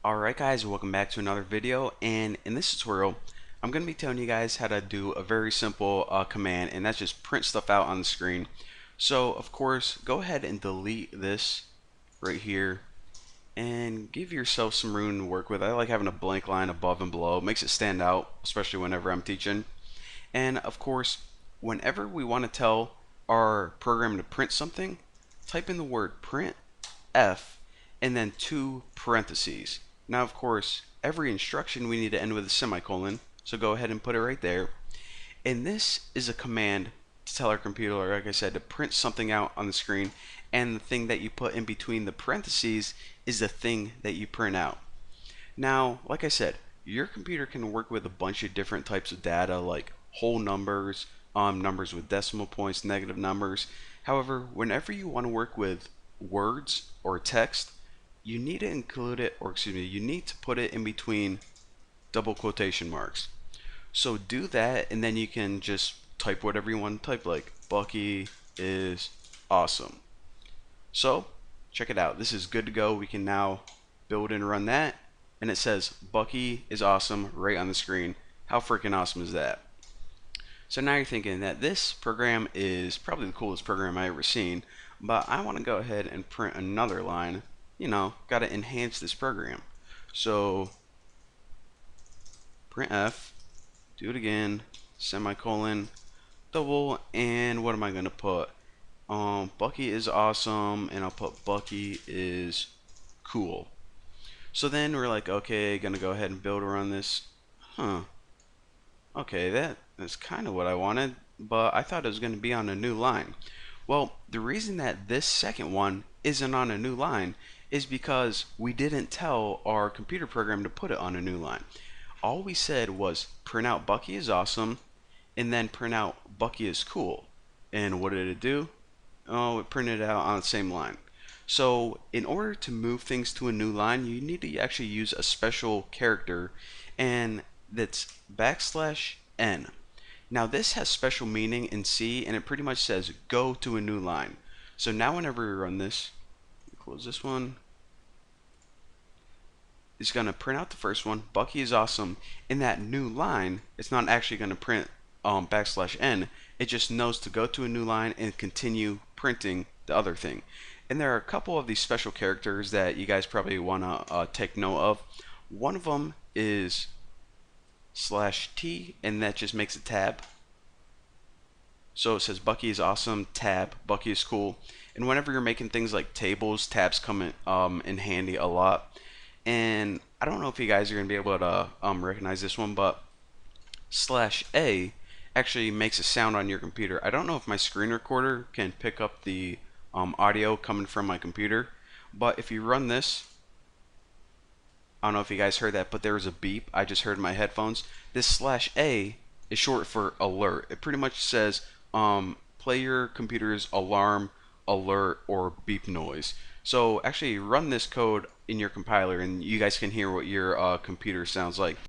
Alright guys, welcome back to another video, and in this tutorial I'm going to be telling you guys how to do a very simple command, and that's just print stuff out on the screen. So of course, go ahead and delete this right here and give yourself some room to work with. I like having a blank line above and below. It makes it stand out, especially whenever I'm teaching. And of course, whenever we want to tell our program to print something, type in the word print F and then two parentheses. Now, of course, every instruction we need to end with a semicolon, so go ahead and put it right there. And this is a command to tell our computer, like I said, to print something out on the screen, and the thing that you put in between the parentheses is the thing that you print out. Now, like I said, your computer can work with a bunch of different types of data, like whole numbers, numbers with decimal points, negative numbers. However, whenever you want to work with words or text, you need to include it, or excuse me, you need to put it in between double quotation marks. So do that, and then you can just type whatever you want to type, like Bucky is awesome. So check it out. This is good to go. We can now build and run that, and it says Bucky is awesome right on the screen. How freaking awesome is that? So now you're thinking that this program is probably the coolest program I've ever seen, but I want to go ahead and print another line. Got to enhance this program. So printf, do it again, semicolon, double, and what am I going to put? Bucky is awesome, and I'll put Bucky is cool. So then we're like, okay, gonna go ahead and build around this. Okay, that's kind of what I wanted, but I thought it was going to be on a new line. Well, the reason that this second one isn't on a new line is because we didn't tell our computer program to put it on a new line. All we said was print out Bucky is awesome, and then print out Bucky is cool. And what did it do? Oh, it printed it out on the same line. So in order to move things to a new line, you need to actually use a special character, and that's \n. Now this has special meaning in C, and it pretty much says go to a new line. So now whenever we run this, close this one, it's going to print out the first one, Bucky is awesome. In that new line, it's not actually going to print \n. It just knows to go to a new line and continue printing the other thing. And there are a couple of these special characters that you guys probably want to take note of. One of them is /t, and that just makes a tab. So it says Bucky is awesome, tab, Bucky is cool. And whenever you're making things like tables, tabs come in handy a lot. And I don't know if you guys are going to be able to recognize this one, but /a actually makes a sound on your computer. I don't know if my screen recorder can pick up the audio coming from my computer, but if you run this, I don't know if you guys heard that, but there was a beep I just heard in my headphones. This /a is short for alert. It pretty much says play your computer's alarm, alert, or beep noise. So actually run this code in your compiler, and you guys can hear what your computer sounds like.